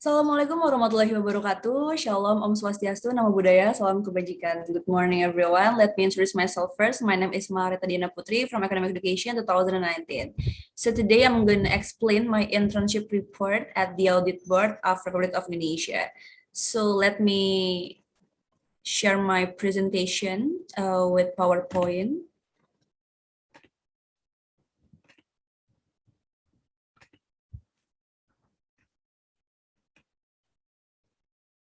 Assalamualaikum warahmatullahi wabarakatuh. Shalom, Om Swastiastu, Namo Buddhaya, Salam Kebajikan. Good morning, everyone. Let me introduce myself first. My name is Marita Diana Putri from Academic Education 2019. So today I'm going to explain my internship report at the Audit Board of Republic of Indonesia. So let me share my presentation with PowerPoint.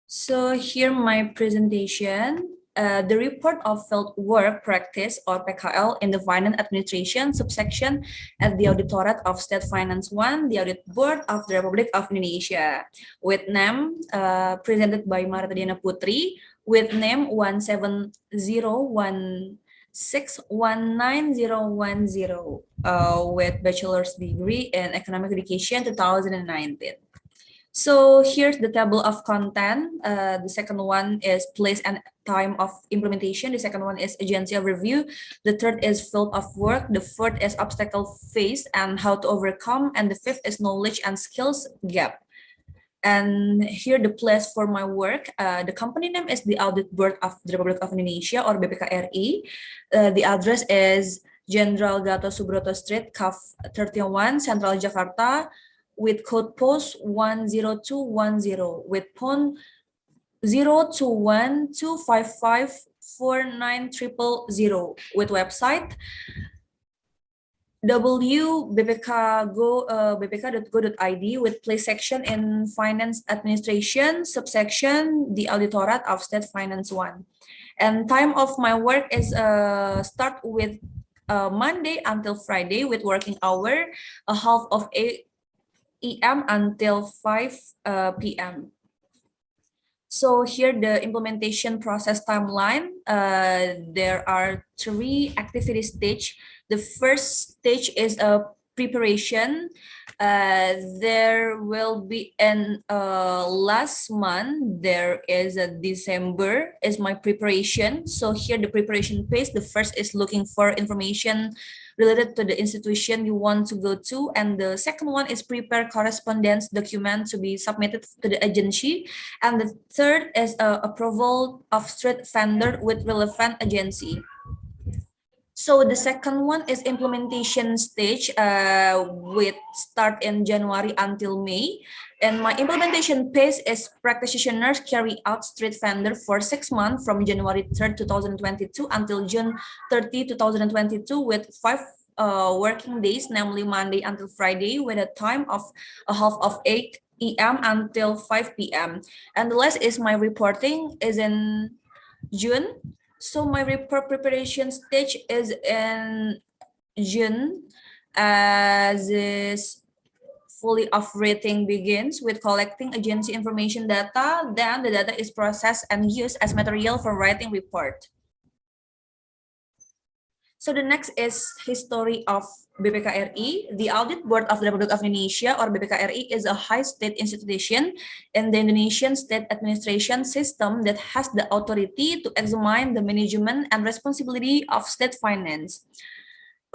So here my presentation, the report of field work practice or PKL in the Finance Administration subsection at the Auditorat of State Finance 1, the Audit Board of the Republic of Indonesia, with name presented by Marita Diana Putri, with name 17016191010, with bachelor's degree in Economic Education 2019. So here's the table of content. The second one is place and time of implementation. The second one is agency overview. The third is field of work. The fourth is obstacle faced and how to overcome. And the fifth is knowledge and skills gap. And here the place for my work. The company name is the Audit Board of the Republic of Indonesia or BPKRI. The address is Jenderal Gatot Subroto Street, CAF 31, Central Jakarta, with code post 10210 with phone 02125549000 with website www.bpk.go.id with place section in Finance Administration, subsection the Auditorat of State Finance 1. And time of my work is start with Monday until Friday with working hour, a half of 8 AM until 5 PM. So here the implementation process timeline, there are 3 activity stage. The first stage is a preparation. There will be an last month, there is a December is my preparation. So here the preparation phase, the first is looking for information related to the institution you want to go to, and the second one is prepare correspondence document to be submitted to the agency, and the third is approval of street vendor with relevant agency. So the second one is implementation stage, with start in January until May. And my implementation phase is practitioners carry out street vendor for 6 months from January 3rd, 2022 until June 30, 2022 with 5 working days, namely Monday until Friday with a time of a half of 8 AM until 5 PM. And the last is my reporting is in June. So my report preparation stage is in June, as is fully operating begins with collecting agency information data. Then the data is processed and used as material for writing report. So the next is history of BPKRI. The Audit Board of the Republic of Indonesia or BPKRI is a high state institution in the Indonesian state administration system that has the authority to examine the management and responsibility of state finance.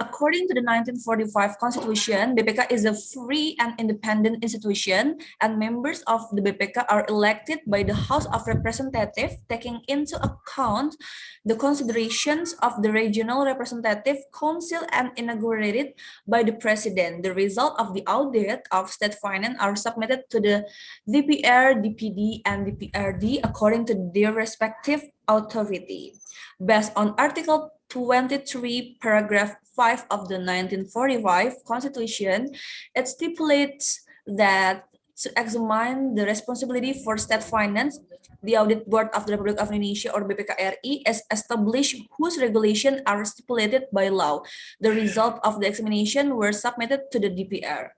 According to the 1945 Constitution, BPK is a free and independent institution, and members of the BPK are elected by the House of Representatives, taking into account the considerations of the Regional Representative Council and inaugurated by the President. The result of the audit of state finance are submitted to the DPR, DPD, and DPRD according to their respective authority. Based on Article 23, paragraph 5 of the 1945 Constitution, it stipulates that to examine the responsibility for state finance, the Audit Board of the Republic of Indonesia or BPKRI is established whose regulations are stipulated by law. The result of the examination were submitted to the DPR.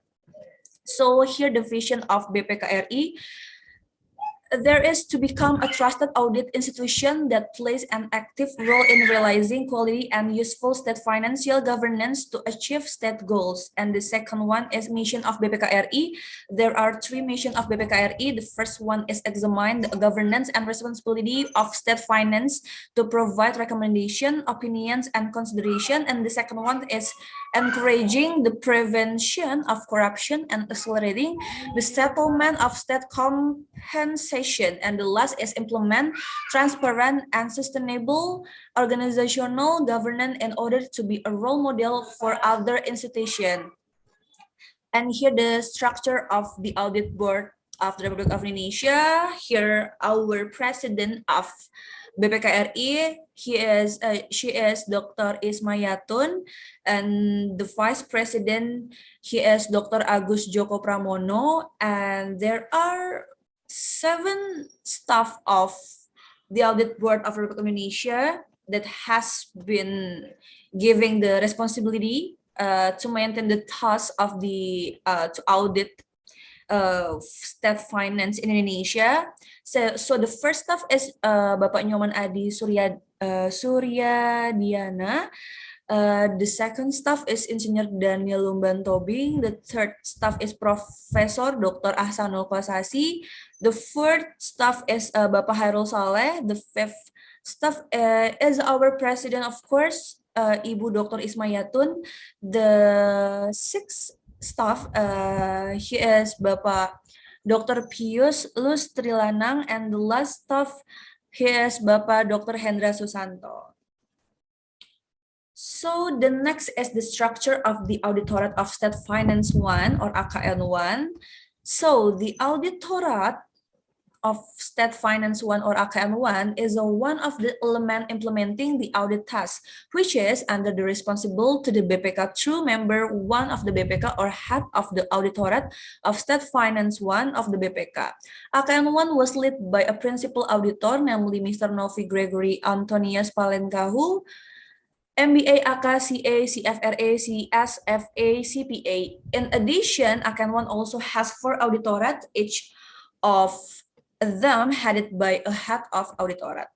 So here the vision of BPKRI. there is to become a trusted audit institution that plays an active role in realizing quality and useful state financial governance to achieve state goals. And the second one is mission of BPKRI. There are three missions of BPKRI. The first one is examine the governance and responsibility of state finance to provide recommendation, opinions, and consideration. And the second one is encouraging the prevention of corruption and accelerating the settlement of state compensation. And the last is implement transparent and sustainable organizational governance in order to be a role model for other institutions. And here the structure of the audit board of the Republic of Indonesia. Here our president of BPKRI, she is Dr. Ismayatun, and the vice president, he is Dr. Agus Joko Pramono, and there are 7 staff of the audit board of Republic of Indonesia that has been giving the responsibility to maintain the task of the to audit state finance in Indonesia. So the first staff is Bapak Nyoman Adi Suryadiana. The second staff is Engineer Daniel Lumban Tobing. The third staff is Profesor Dr. Ahsanul Kosasi. The fourth staff is Bapak Hairul Saleh. The fifth staff is our president, of course, Ibu Dr. Ismayatun. The sixth staff, he is Bapak Dr. Pius Lustrilanang, and the last staff, he is Bapak Dr. Hendra Susanto. So the next is the structure of the Auditorat of State Finance 1 or AKN 1. So the Auditorat of State Finance 1 or AKN 1 is one of the element implementing the audit task, which is under the responsible to the BPK through member 1 of the BPK or head of the Auditorat of State Finance 1 of the BPK. AKN 1 was led by a principal auditor, namely Mr. Novi Gregory Antonius Palenkahu, MBA, AK, CA, CFRA, CSFA, CPA. In addition, AKN 1 also has 4 auditorat, each of them headed by a head of auditorat.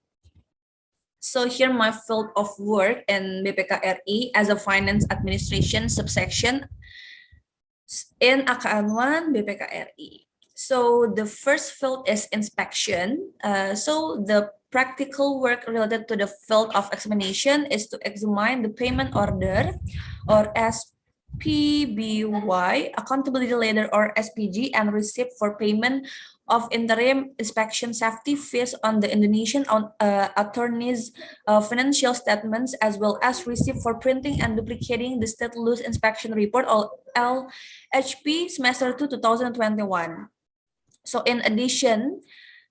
So here my field of work in BPKRI as a finance administration subsection in AKN 1 BPKRI. So the first field is inspection. So the practical work related to the field of examination is to examine the payment order or SPBY, accountability letter or SPG, and receipt for payment of interim inspection safety fees on the Indonesian attorney's financial statements, as well as receipt for printing and duplicating the state loss inspection report or LHP semester 2 2021. So in addition,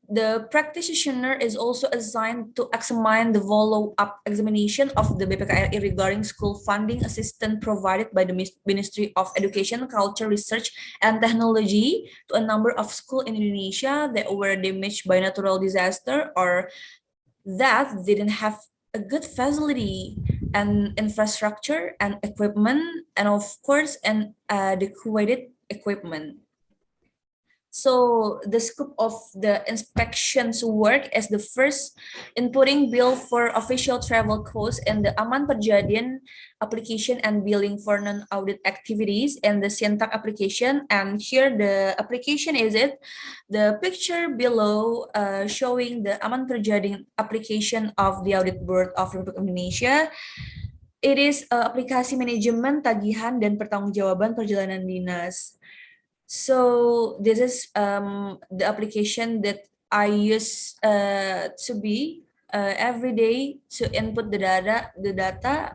the practitioner is also assigned to examine the follow-up examination of the BPKRI regarding school funding assistance provided by the Ministry of Education, Culture, Research, and Technology to a number of schools in Indonesia that were damaged by natural disaster or that didn't have a good facility and infrastructure and equipment, and of course, an adequate equipment. So the scope of the inspections work is the first inputting bill for official travel costs and the Aman Perjadian application and billing for non-audit activities and the Sientak application. And here the application is the picture below showing the Aman Perjadian application of the Audit Board of Republik Indonesia. It is aplikasi manajemen tagihan dan pertanggungjawaban perjalanan dinas. So this is the application that I use to be every day to input the data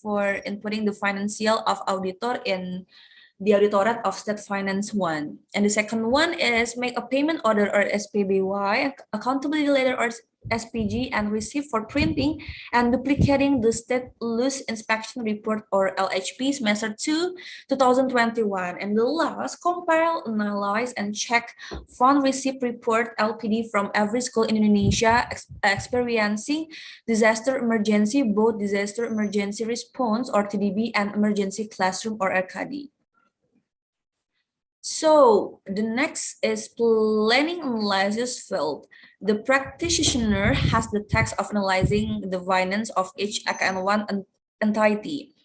for inputting the financial of auditor in the Auditorat of State Finance 1. And the second one is make a payment order or SPBY, accountability letter or SPG, and receive for printing and duplicating the state loss inspection report or LHP semester 2 2021. And the last, compile, analyze, and check fund receipt report LPD from every school in Indonesia experiencing disaster emergency, both disaster emergency response or TDB and emergency classroom or RKD. So So the next is planning analysis field. The practitioner has the task of analyzing the finance of each AKN1 entity.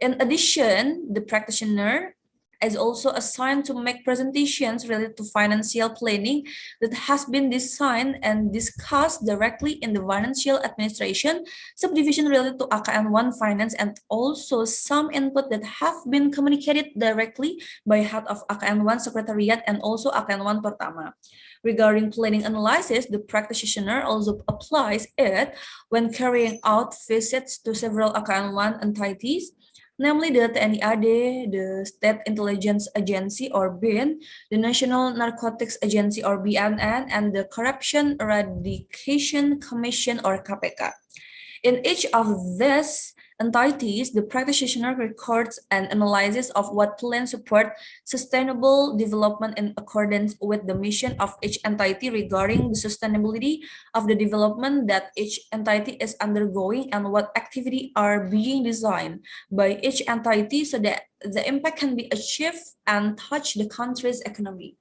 In addition, the practitioner is also assigned to make presentations related to financial planning that has been designed and discussed directly in the financial administration subdivision related to AKN1 finance, and also some input that have been communicated directly by head of AKN1 secretariat and also AKN1 Pertama. Regarding planning analysis, the practitioner also applies it when carrying out visits to several AKN1 entities, namely the TNI AD, the State Intelligence Agency or BIN, the National Narcotics Agency or BNN, and the Corruption Eradication Commission or KPK. In each of these entities, the practitioner records an analysis of what plans support sustainable development in accordance with the mission of each entity regarding the sustainability of the development that each entity is undergoing and what activity are being designed by each entity so that the impact can be achieved and touch the country's economy.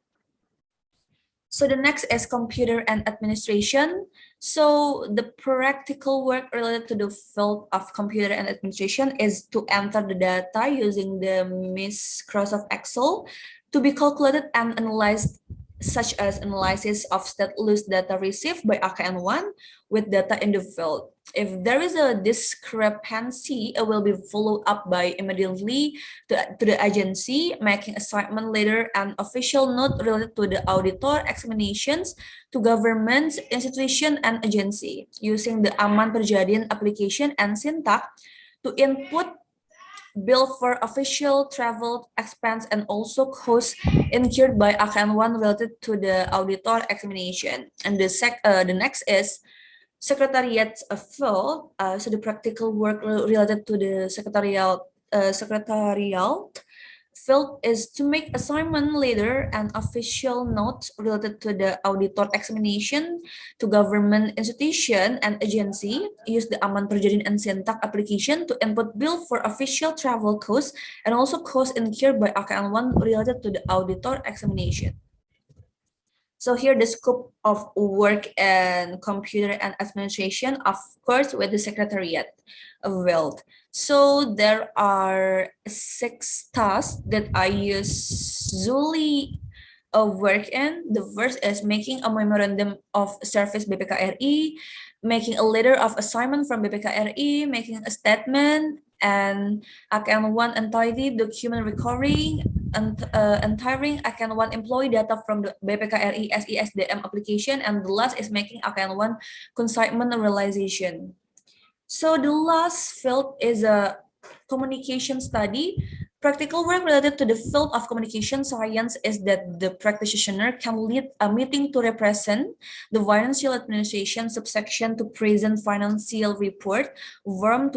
So the next is computer and administration. So the practical work related to the field of computer and administration is to enter the data using the Microsoft Excel to be calculated and analyzed, such as analysis of stateless data received by AKN1 with data in the field. If there is a discrepancy, it will be followed up by immediately to the agency, making assignment letter and official note related to the auditor examinations to governments, institution, and agency, using the Aman Perjadian application and syntax to input bill for official travel expense and also costs incurred by AKN1 related to the auditor examination. And the next is secretariat field. So the practical work related to the secretarial field is to make assignment letter and official notes related to the auditor examination to government institution and agency, use the Aman Perjadian and Syntax application to input bill for official travel costs and also costs incurred by AKN1 related to the auditor examination. So here the scope of work and computer and administration, of course, with the secretariat field. So there are 6 tasks that I usually work in. The first is making a memorandum of service BPKRI, making a letter of assignment from BPKRI, making a statement, and AKN1 entity document recording, and entering AKN1 employee data from the BPKRI SESDM application, and the last is making AKN1 consignment realization. So the last field is a communication study. Practical work related to the field of communication science is that the practitioner can lead a meeting to represent the financial administration subsection to present financial report, worm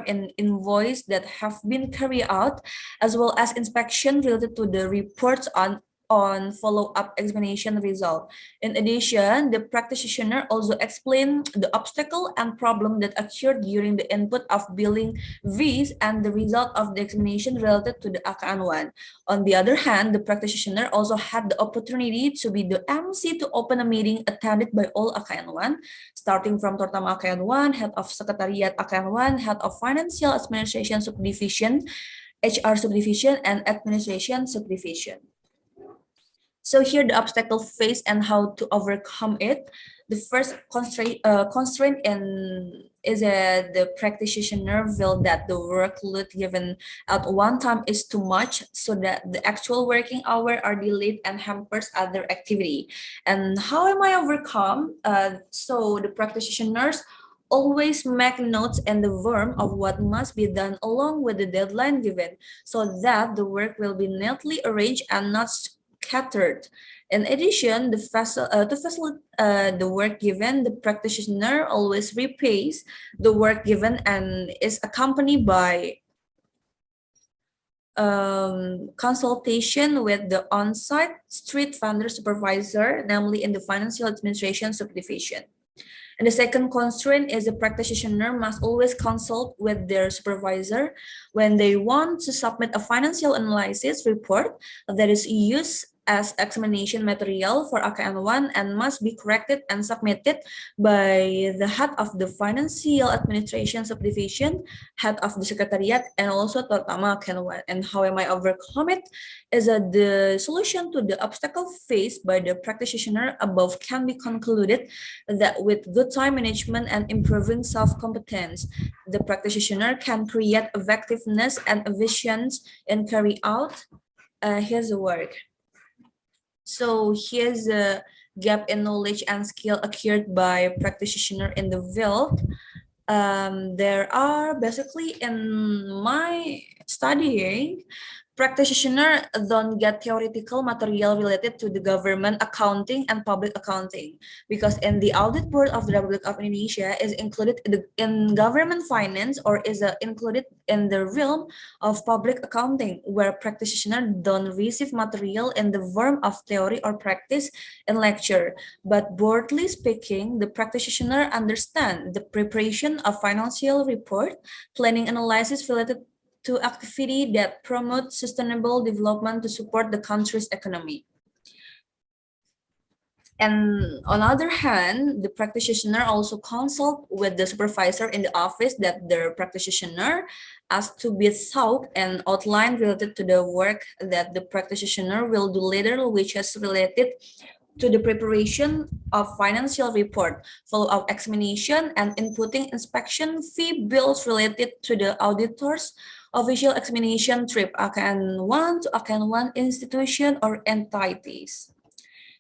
in invoice that have been carried out, as well as inspection related to the reports on follow-up examination result. In addition, the practitioner also explained the obstacle and problem that occurred during the input of billing fees and the result of the examination related to the AKN1. On the other hand, the practitioner also had the opportunity to be the MC to open a meeting attended by all AKN1, starting from Pertama AKN1, Head of Secretariat AKN1, Head of Financial Administration Subdivision, HR Subdivision, and Administration Subdivision. So here the obstacle faced and how to overcome it. The first constraint is the practitioner feel that the workload given at one time is too much, so that the actual working hour are delayed and hampers other activity. And how am I overcome? So the practitioners always make notes in the form of what must be done along with the deadline given, so that the work will be neatly arranged and not scattered. In addition, to facilitate the work given, the practitioner always repays the work given and is accompanied by consultation with the on-site street vendor supervisor, namely in the financial administration subdivision. And the second constraint is the practitioner must always consult with their supervisor when they want to submit a financial analysis report that is used as examination material for AKN1 and must be corrected and submitted by the head of the Financial Administration Subdivision, head of the Secretariat, and also terutama AKN1. And how am I overcome it? Is that the solution to the obstacle faced by the practitioner above can be concluded that with good time management and improving self-competence, the practitioner can create effectiveness and efficiency in carry out his work. So here's a gap in knowledge and skill acquired by practitioner in the field. There are basically in my studying, practitioner don't get theoretical material related to the government accounting and public accounting because in the audit board of the Republic of Indonesia is included in government finance or is included in the realm of public accounting where practitioner don't receive material in the form of theory or practice in lecture, but broadly speaking the practitioner understand the preparation of financial report, planning analysis related to activity that promote sustainable development to support the country's economy. And on the other hand, the practitioner also consult with the supervisor in the office that the practitioner asked to be sought and outline related to the work that the practitioner will do later, which is related to the preparation of financial report, follow-up examination, and inputting inspection fee bills related to the auditor's official examination trip AKN1 to AKN1 institution or entities.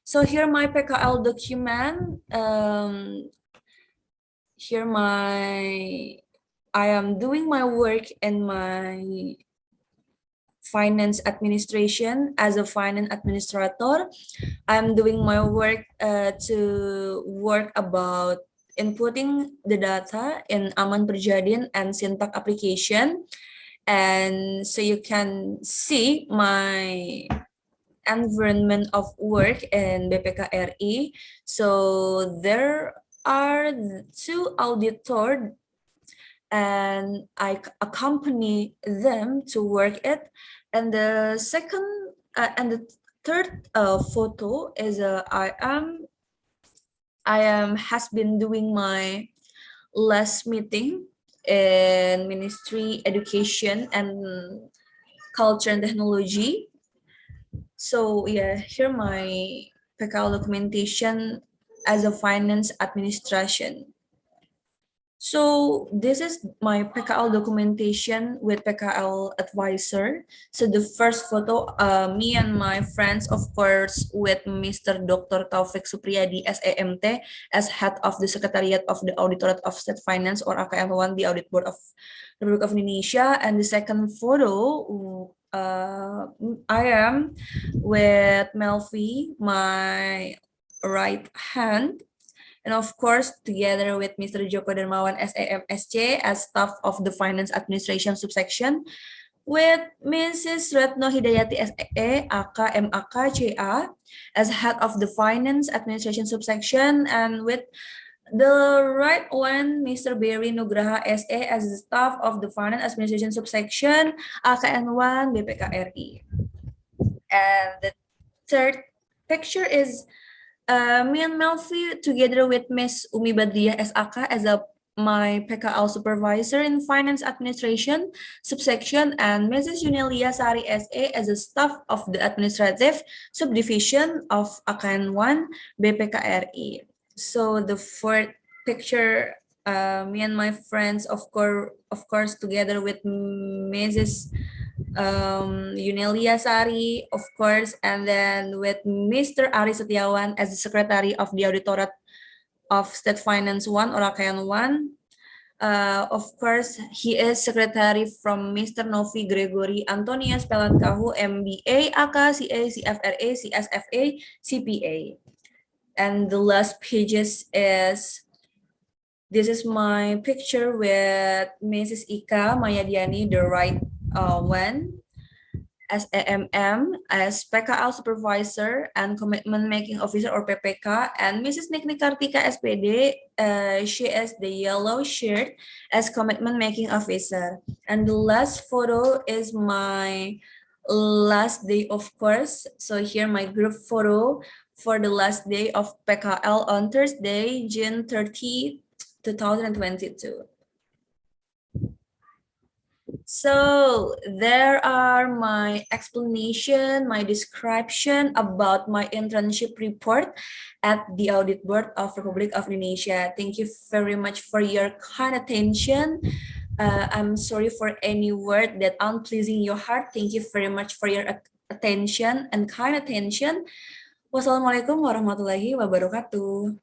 So here my PKL document. Here I am doing my work in my finance administration as a finance administrator. I'm doing my work to work about inputting the data in Aman Perjadian and Sintak application. And so you can see my environment of work in BPKRI. So there are two auditors and I accompany them to work it. And the second and the third photo is I am has been doing my last meeting in Ministry Education and Culture and Technology. So yeah, here my PKL documentation as a finance administration. So this is my PKL documentation with PKL advisor. So the first photo, me and my friends, of course, with Mr. Dr. Taufik Supriyadi, SAMT, as head of the Secretariat of the Auditorate of State Finance or AKN1, the Audit Board of the Republic of Indonesia. And the second photo, I am with Melvi, my right hand. And of course, together with Mr. Joko Dermawan, SAMSC, as staff of the Finance Administration subsection, with Mrs. Retno Hidayati, SAE, AK, MAK, CA, as head of the Finance Administration subsection, and with the right one, Mr. Berry Nugraha, SA, as the staff of the Finance Administration subsection, AKN1, BPKRI. And the third picture is me and Melvi together with Miss Umi Badriah SAK as my PKL supervisor in finance administration subsection and Mrs. Yunelia Sari SA as a staff of the administrative subdivision of AKN1 BPKRI. So the fourth picture, me and my friends, of course, together with Mrs. Yunelia Sari, of course, and then with Mr. Ari Setiawan as the Secretary of the Auditorate of State Finance 1 or AKN1. Of course, he is Secretary from Mr. Novi Gregory Antonius Pelankahu, MBA, AK, CA, CFRA, CSFA, CPA. And the last pages is, this is my picture with Mrs. Ika Mayadiani, the right one. as AMM, as PKL Supervisor and Commitment Making Officer or PPK, and Mrs. Nikni Kartika SPD, she is the yellow shirt as Commitment Making Officer. And the last photo is my last day of course. So here my group photo for the last day of PKL on Thursday, June 30, 2022. So there are my explanation, my description about my internship report at the Audit Board of Republic of Indonesia. Thank you very much for your kind attention. I'm sorry for any word that unpleasing your heart. Thank you very much for your attention and kind attention. Wassalamualaikum warahmatullahi wabarakatuh.